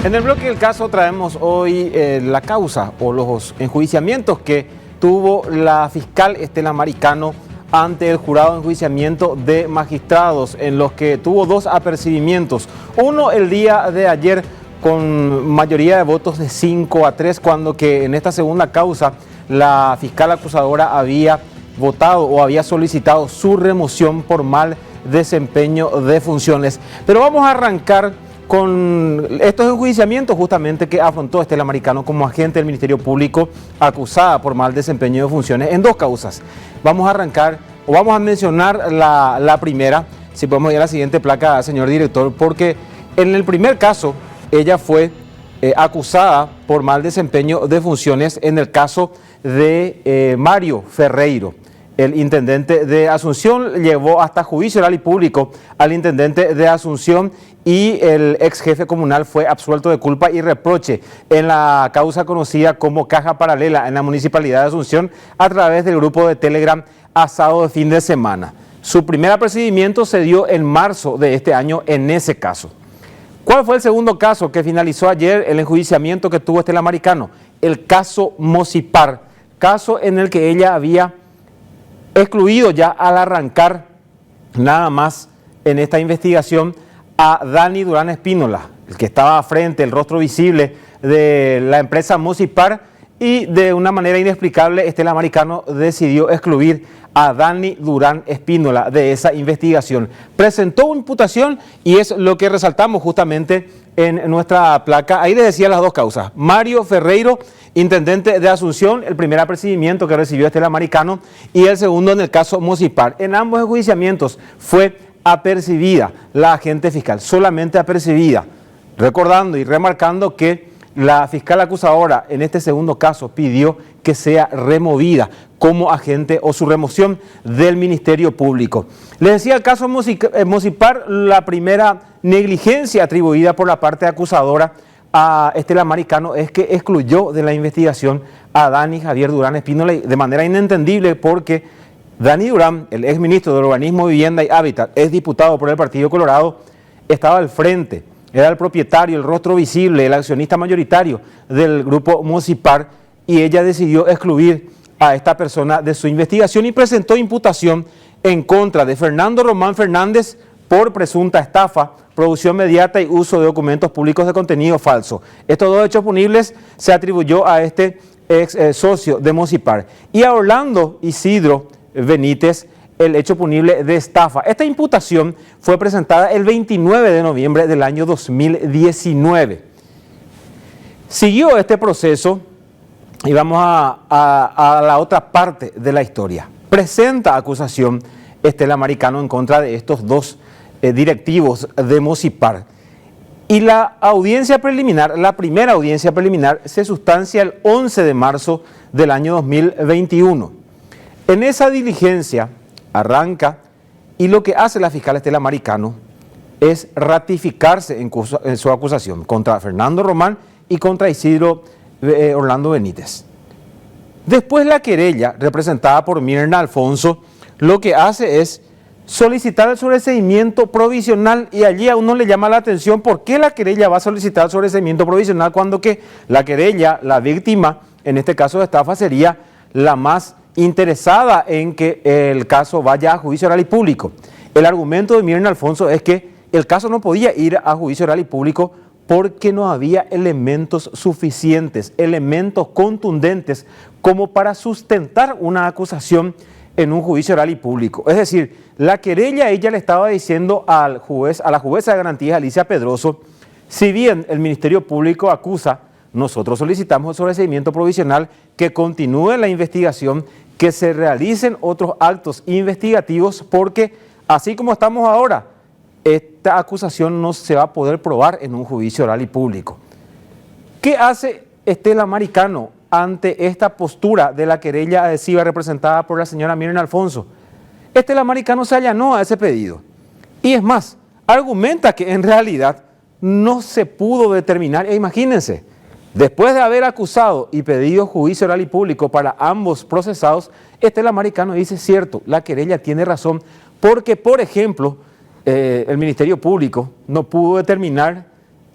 En el bloque del caso traemos hoy la causa o los enjuiciamientos que tuvo la fiscal Estela Maricano ante el jurado de enjuiciamiento de magistrados, en los que tuvo dos apercibimientos. Uno el día de ayer con mayoría de votos de 5-3, cuando que en esta segunda causa la fiscal acusadora había votado o había solicitado su remoción por mal desempeño de funciones. Pero vamos a arrancar con estos enjuiciamientos justamente que afrontó Estela Maricano como agente del Ministerio Público acusada por mal desempeño de funciones en dos causas. Vamos a arrancar o vamos a mencionar la primera, si podemos ir a la siguiente placa, señor director, porque en el primer caso ella fue acusada por mal desempeño de funciones en el caso de Mario Ferreiro. El intendente de Asunción llevó hasta juicio oral y público al intendente de Asunción y el ex jefe comunal fue absuelto de culpa y reproche en la causa conocida como Caja Paralela en la Municipalidad de Asunción a través del grupo de Telegram Asado de Fin de Semana. Su primer apercibimiento se dio en marzo de este año en ese caso. ¿Cuál fue el segundo caso que finalizó ayer el enjuiciamiento que tuvo Estela Maricano? El caso Mosipar, caso en el que ella había excluido ya al arrancar nada más en esta investigación a Dani Durán Espínola, el que estaba frente, el rostro visible de la empresa Mosipar, y de una manera inexplicable Estela Maricano decidió excluir a Dani Durán Espínola de esa investigación. Presentó una imputación y es lo que resaltamos justamente en nuestra placa. Ahí les decía las dos causas. Mario Ferreiro, intendente de Asunción, el primer apercibimiento que recibió Estela Maricano, y el segundo en el caso Mosipar. En ambos enjuiciamientos fue apercibida la agente fiscal, solamente apercibida, recordando y remarcando que la fiscal acusadora en este segundo caso pidió que sea removida como agente o su remoción del Ministerio Público. Les decía el caso Mosipar, la primera negligencia atribuida por la parte acusadora a Estela Maricano es que excluyó de la investigación a Dani Javier Durán Espínola de manera inentendible, porque Dani Durán, el exministro de Urbanismo, Vivienda y Hábitat, es diputado por el Partido Colorado, estaba al frente, era el propietario, el rostro visible, el accionista mayoritario del grupo Mosipar, y ella decidió excluir a esta persona de su investigación y presentó imputación en contra de Fernando Román Fernández por presunta estafa, producción mediata y uso de documentos públicos de contenido falso. Estos dos hechos punibles se atribuyó a este ex socio de Mosipar. Y a Orlando Isidro Benítez el hecho punible de estafa. Esta imputación fue presentada el 29 de noviembre del año 2019. Siguió este proceso y vamos a la otra parte de la historia. Presenta acusación Estela Maricano en contra de estos dos directivos de Mosipar. Y la audiencia preliminar, la primera audiencia preliminar, se sustancia el 11 de marzo del año 2021. En esa diligencia arranca y lo que hace la fiscal Estela Maricano es ratificarse en su acusación contra Fernando Román y contra Isidro Orlando Benítez. Después la querella, representada por Mirna Alfonso, lo que hace es solicitar el sobreseimiento provisional, y allí a uno le llama la atención por qué la querella va a solicitar el sobreseimiento provisional cuando que la querella, la víctima, en este caso de estafa, sería la más interesada en que el caso vaya a juicio oral y público. El argumento de Mirna Alfonso es que el caso no podía ir a juicio oral y público porque no había elementos suficientes, elementos contundentes como para sustentar una acusación en un juicio oral y público. Es decir, la querella, ella le estaba diciendo al juez, a la jueza de garantías Alicia Pedroso, si bien el Ministerio Público acusa, nosotros solicitamos el sobreseimiento provisional, que continúe la investigación, que se realicen otros actos investigativos, porque así como estamos ahora, esta acusación no se va a poder probar en un juicio oral y público. ¿Qué hace Estela Maricano ante esta postura de la querella adhesiva representada por la señora Mirna Alfonso? Estela Maricano se allanó a ese pedido. Y es más, argumenta que en realidad no se pudo determinar, e imagínense, después de haber acusado y pedido juicio oral y público para ambos procesados, Estela Maricano dice, cierto, la querella tiene razón, porque, por ejemplo, el Ministerio Público no pudo determinar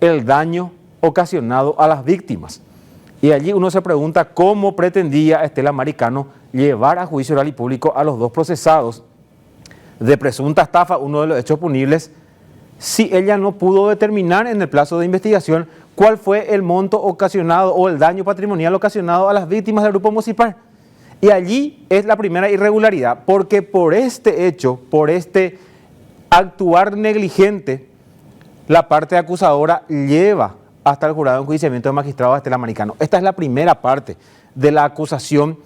el daño ocasionado a las víctimas. Y allí uno se pregunta cómo pretendía Estela Maricano llevar a juicio oral y público a los dos procesados de presunta estafa, uno de los hechos punibles, si ella no pudo determinar en el plazo de investigación cuál fue el monto ocasionado o el daño patrimonial ocasionado a las víctimas del Grupo Mocipar. Y allí es la primera irregularidad, porque por este hecho, por este actuar negligente, la parte acusadora lleva hasta el jurado de enjuiciamiento de magistrado a Estela Maricano. Esta es la primera parte de la acusación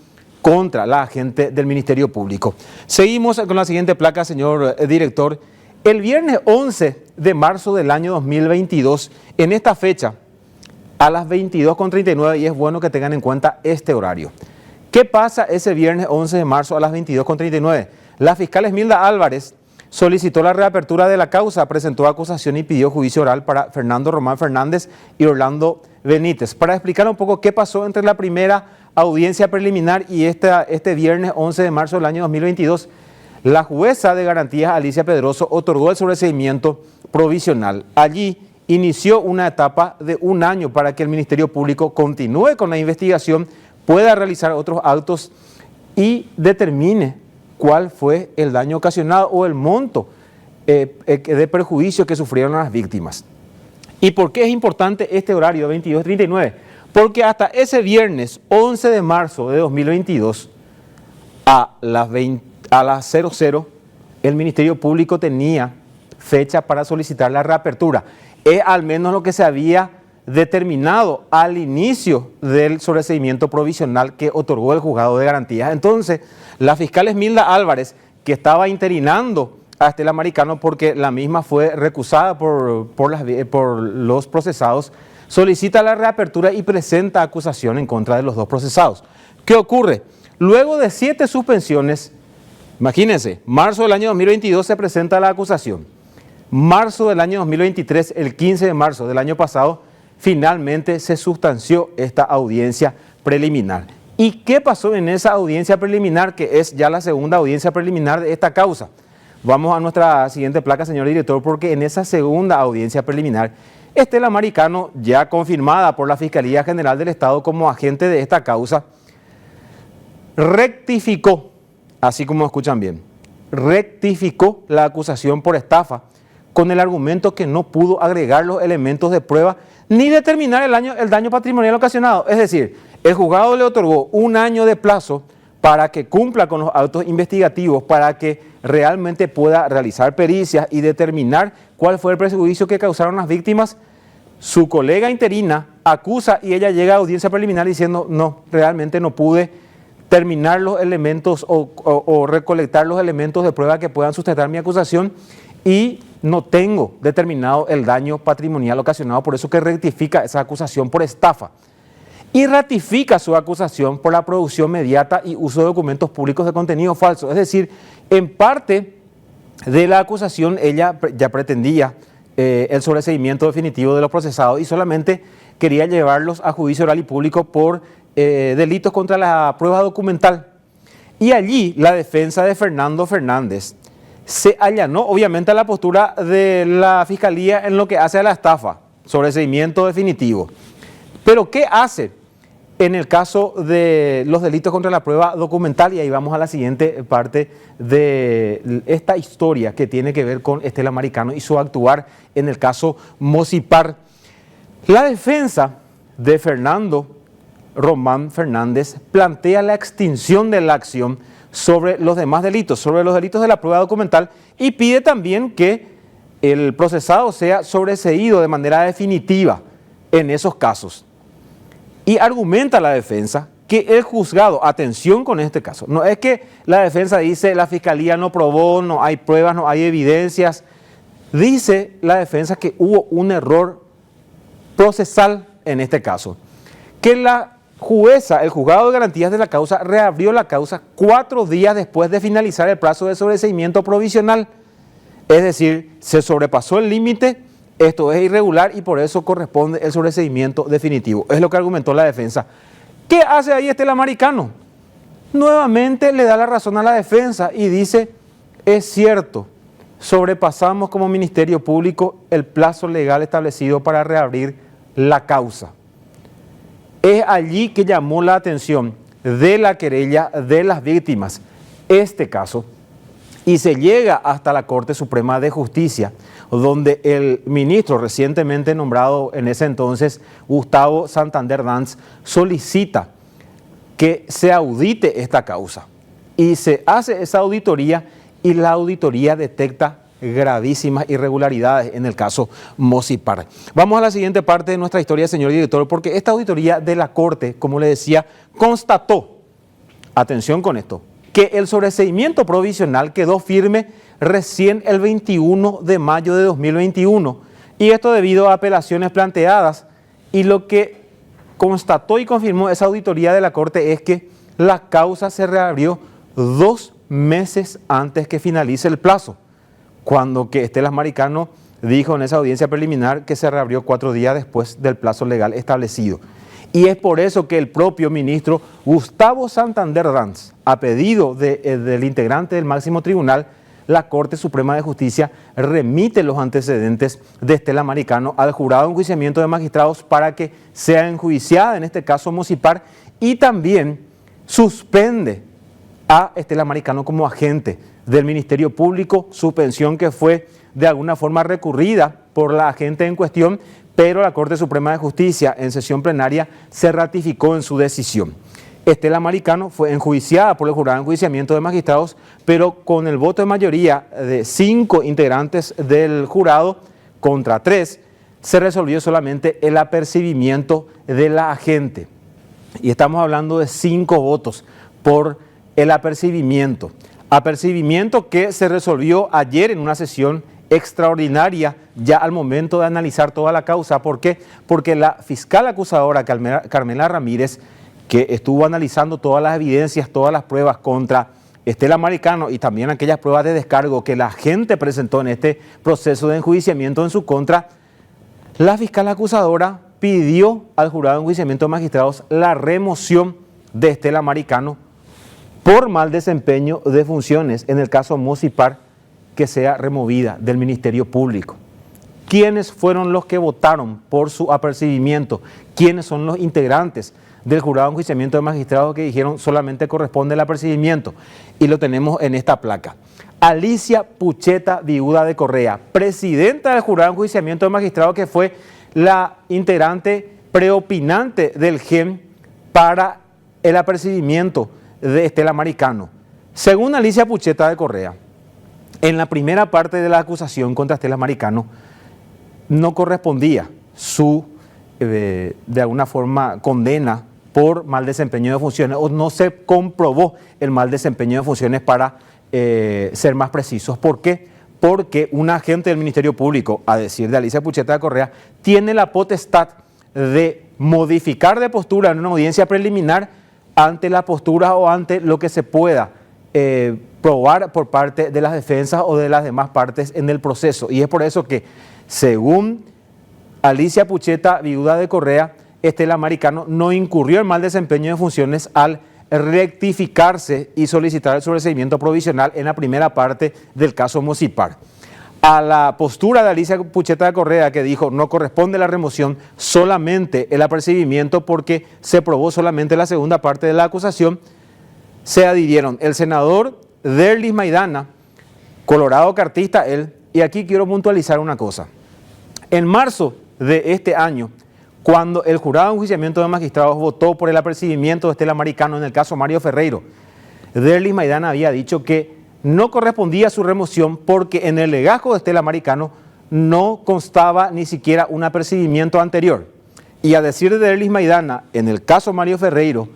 contra la agente del Ministerio Público. Seguimos con la siguiente placa, señor director. El viernes 11 de marzo del año 2022, en esta fecha, a las 22:39, y es bueno que tengan en cuenta este horario. ¿Qué pasa ese viernes 11 de marzo a las 22:39? La fiscal Esmilda Álvarez solicitó la reapertura de la causa, presentó acusación y pidió juicio oral para Fernando Román Fernández y Orlando Benítez. Para explicar un poco qué pasó entre la primera audiencia preliminar y este viernes 11 de marzo del año 2022, la jueza de garantías Alicia Pedroso otorgó el sobreseimiento provisional. Allí inició una etapa de 1 año para que el Ministerio Público continúe con la investigación, pueda realizar otros actos y determine cuál fue el daño ocasionado o el monto de perjuicio que sufrieron las víctimas. ¿Y por qué es importante este horario 22:39? Porque hasta ese viernes 11 de marzo de 2022 a las 00, el Ministerio Público tenía fecha para solicitar la reapertura. Es al menos lo que se había determinado al inicio del sobreseimiento provisional que otorgó el juzgado de garantías. Entonces, la fiscal Esmilda Álvarez, que estaba interinando a Estela Maricano porque la misma fue recusada por los procesados, solicita la reapertura y presenta acusación en contra de los dos procesados. ¿Qué ocurre? Luego de 7 suspensiones, imagínense, marzo del año 2022 se presenta la acusación. Marzo del año 2023, el 15 de marzo del año pasado, finalmente se sustanció esta audiencia preliminar. ¿Y qué pasó en esa audiencia preliminar, que es ya la segunda audiencia preliminar de esta causa? Vamos a nuestra siguiente placa, señor director, porque en esa segunda audiencia preliminar, Estela Maricano, ya confirmada por la Fiscalía General del Estado como agente de esta causa, rectificó, así como escuchan bien, rectificó la acusación por estafa con el argumento que no pudo agregar los elementos de prueba ni determinar el daño patrimonial ocasionado. Es decir, el juzgado le otorgó 1 año de plazo para que cumpla con los actos investigativos, para que realmente pueda realizar pericias y determinar cuál fue el perjuicio que causaron las víctimas. Su colega interina acusa y ella llega a audiencia preliminar diciendo, no, realmente no pude terminar los elementos o recolectar los elementos de prueba que puedan sustentar mi acusación y no tengo determinado el daño patrimonial ocasionado, por eso que rectifica esa acusación por estafa y ratifica su acusación por la producción mediata y uso de documentos públicos de contenido falso. Es decir, en parte de la acusación ella ya pretendía el sobreseimiento definitivo de los procesados y solamente quería llevarlos a juicio oral y público por delitos contra la prueba documental. Y allí la defensa de Fernando Fernández se allanó obviamente a la postura de la Fiscalía en lo que hace a la estafa, sobreseimiento definitivo. Pero ¿qué hace en el caso de los delitos contra la prueba documental? Y ahí vamos a la siguiente parte de esta historia que tiene que ver con Estela Maricano y su actuar en el caso Mocipar. La defensa de Fernando Román Fernández plantea la extinción de la acción sobre los demás delitos, sobre los delitos de la prueba documental, y pide también que el procesado sea sobreseído de manera definitiva en esos casos. Y argumenta la defensa que el juzgado, atención con este caso, no es que la defensa dice la Fiscalía no probó, no hay pruebas, no hay evidencias, dice la defensa que hubo un error procesal en este caso, que la jueza, el juzgado de garantías de la causa, reabrió la causa 4 días después de finalizar el plazo de sobreseimiento provisional. Es decir, se sobrepasó el límite, esto es irregular y por eso corresponde el sobreseimiento definitivo. Es lo que argumentó la defensa. ¿Qué hace ahí Estela Maricano? Nuevamente le da la razón a la defensa y dice, es cierto, sobrepasamos como Ministerio Público el plazo legal establecido para reabrir la causa. Es allí que llamó la atención de la querella de las víctimas este caso y se llega hasta la Corte Suprema de Justicia, donde el ministro recientemente nombrado en ese entonces, Gustavo Santander Ranz, solicita que se audite esta causa. Y se hace esa auditoría y la auditoría detecta gravísimas irregularidades en el caso Mosipar. Vamos a la siguiente parte de nuestra historia, señor director, porque esta auditoría de la Corte, como le decía, constató, atención con esto, que el sobreseimiento provisional quedó firme recién el 21 de mayo de 2021, y esto debido a apelaciones planteadas, y lo que constató y confirmó esa auditoría de la Corte es que la causa se reabrió 2 meses antes que finalice el plazo, cuando que Estelas Maricano dijo en esa audiencia preliminar que se reabrió 4 días después del plazo legal establecido. Y es por eso que el propio ministro Gustavo Santander Ranz, a pedido del integrante del máximo tribunal, la Corte Suprema de Justicia remite los antecedentes de Estelas Maricano al jurado de enjuiciamiento de magistrados para que sea enjuiciada, en este caso Mosipar, y también suspende a Estelas Maricano como agente del Ministerio Público, suspensión que fue de alguna forma recurrida por la agente en cuestión, pero la Corte Suprema de Justicia en sesión plenaria se ratificó en su decisión. Estelas Maricano fue enjuiciada por el jurado de enjuiciamiento de magistrados, pero con el voto de mayoría de 5 integrantes del jurado contra 3, se resolvió solamente el apercibimiento de la agente. Y estamos hablando de 5 votos por el apercibimiento. Apercibimiento que se resolvió ayer en una sesión extraordinaria ya al momento de analizar toda la causa. ¿Por qué? Porque la fiscal acusadora Carmela Ramírez, que estuvo analizando todas las evidencias, todas las pruebas contra Estelas Maricano y también aquellas pruebas de descargo que la gente presentó en este proceso de enjuiciamiento en su contra, la fiscal acusadora pidió al jurado de enjuiciamiento de magistrados la remoción de Estelas Maricano por mal desempeño de funciones, en el caso Mosipar, que sea removida del Ministerio Público. ¿Quiénes fueron los que votaron por su apercibimiento? ¿Quiénes son los integrantes del jurado de enjuiciamiento de magistrados que dijeron solamente corresponde el apercibimiento? Y lo tenemos en esta placa. Alicia Pucheta, viuda de Correa, presidenta del jurado de enjuiciamiento de magistrados, que fue la integrante preopinante del GEM para el apercibimiento de Estelas Maricano. Según Alicia Pucheta de Correa, en la primera parte de la acusación contra Estelas Maricano no correspondía su, de alguna forma, condena por mal desempeño de funciones, o no se comprobó el mal desempeño de funciones, para ser más precisos. ¿Por qué? Porque un agente del Ministerio Público, a decir de Alicia Pucheta de Correa, tiene la potestad de modificar de postura en una audiencia preliminar ante la postura o ante lo que se pueda probar por parte de las defensas o de las demás partes en el proceso. Y es por eso que, según Alicia Pucheta, viuda de Correa, Estelas Maricano no incurrió en mal desempeño de funciones al rectificarse y solicitar el sobreseimiento provisional en la primera parte del caso Mosipar. A la postura de Alicia Pucheta de Correa, que dijo no corresponde la remoción, solamente el apercibimiento, porque se probó solamente la segunda parte de la acusación, se adhirieron el senador Derlis Maidana, colorado cartista él, y aquí quiero puntualizar una cosa. En marzo de este año, cuando el jurado de enjuiciamiento de magistrados votó por el apercibimiento de Estelas Maricano en el caso Mario Ferreiro, Derlis Maidana había dicho que no correspondía su remoción porque en el legajo de Estelas Maricano no constaba ni siquiera un apercibimiento anterior. Y a decir de Derlis Maidana, en el caso Mario Ferreiro,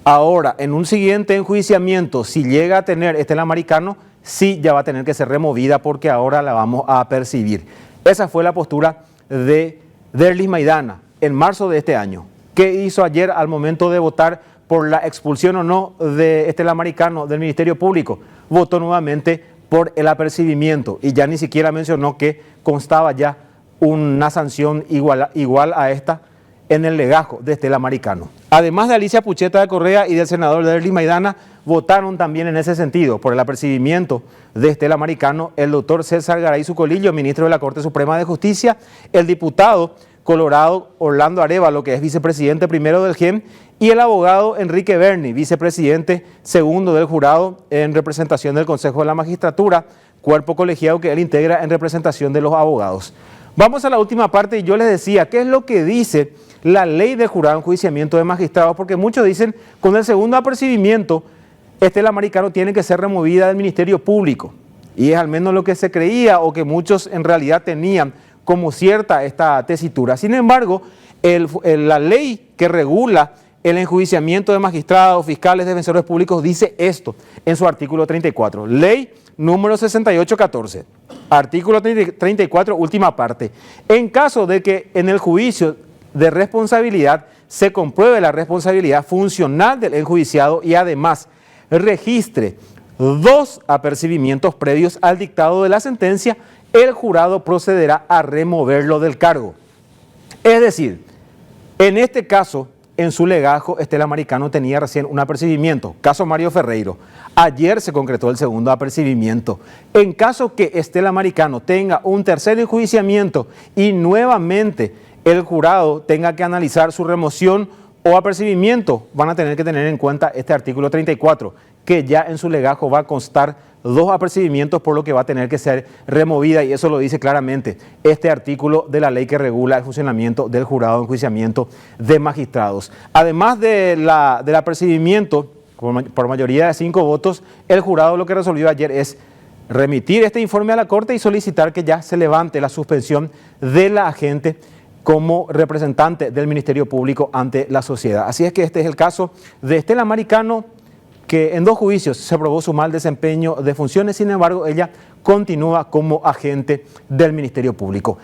ahora en un siguiente enjuiciamiento, si llega a tener Estelas Maricano, sí ya va a tener que ser removida porque ahora la vamos a apercibir. Esa fue la postura de Derlis Maidana en marzo de este año. ¿Qué hizo ayer al momento de votar por la expulsión o no de Estelas Maricano del Ministerio Público? Votó nuevamente por el apercibimiento y ya ni siquiera mencionó que constaba ya una sanción igual a esta en el legajo de Estelas Maricano. Además de Alicia Pucheta de Correa y del senador Derlis Maidana, votaron también en ese sentido por el apercibimiento de Estelas Maricano el doctor César Garay Zucolillo, ministro de la Corte Suprema de Justicia, el diputado Colorado Orlando Arévalo, que es vicepresidente primero del GEM, y el abogado Enrique Berni, vicepresidente segundo del jurado en representación del Consejo de la Magistratura, cuerpo colegiado que él integra en representación de los abogados. Vamos a la última parte y yo les decía, ¿qué es lo que dice la ley del jurado en enjuiciamiento de magistrados? Porque muchos dicen, con el segundo apercibimiento, Estela Maricano tiene que ser removida del Ministerio Público. Y es al menos lo que se creía o que muchos en realidad tenían como cierta esta tesitura. Sin embargo, la ley que regula el enjuiciamiento de magistrados, fiscales, defensores públicos dice esto en su artículo 34. Ley número 6814. Artículo 34, última parte. En caso de que en el juicio de responsabilidad se compruebe la responsabilidad funcional del enjuiciado y además registre 2 apercibimientos previos al dictado de la sentencia, el jurado procederá a removerlo del cargo. Es decir, en este caso, en su legajo, Estela Maricano tenía recién un apercibimiento, caso Mario Ferreiro. Ayer se concretó el segundo apercibimiento. En caso que Estela Maricano tenga un tercer enjuiciamiento y nuevamente el jurado tenga que analizar su remoción o apercibimiento, van a tener que tener en cuenta este artículo 34, que ya en su legajo va a constar 2 apercibimientos, por lo que va a tener que ser removida, y eso lo dice claramente este artículo de la ley que regula el funcionamiento del jurado de enjuiciamiento de magistrados. Además del apercibimiento, por mayoría de 5 votos, el jurado lo que resolvió ayer es remitir este informe a la Corte y solicitar que ya se levante la suspensión de la agente como representante del Ministerio Público ante la sociedad. Así es que este es el caso de Estela Maricano, que en 2 juicios se probó su mal desempeño de funciones, sin embargo, ella continúa como agente del Ministerio Público.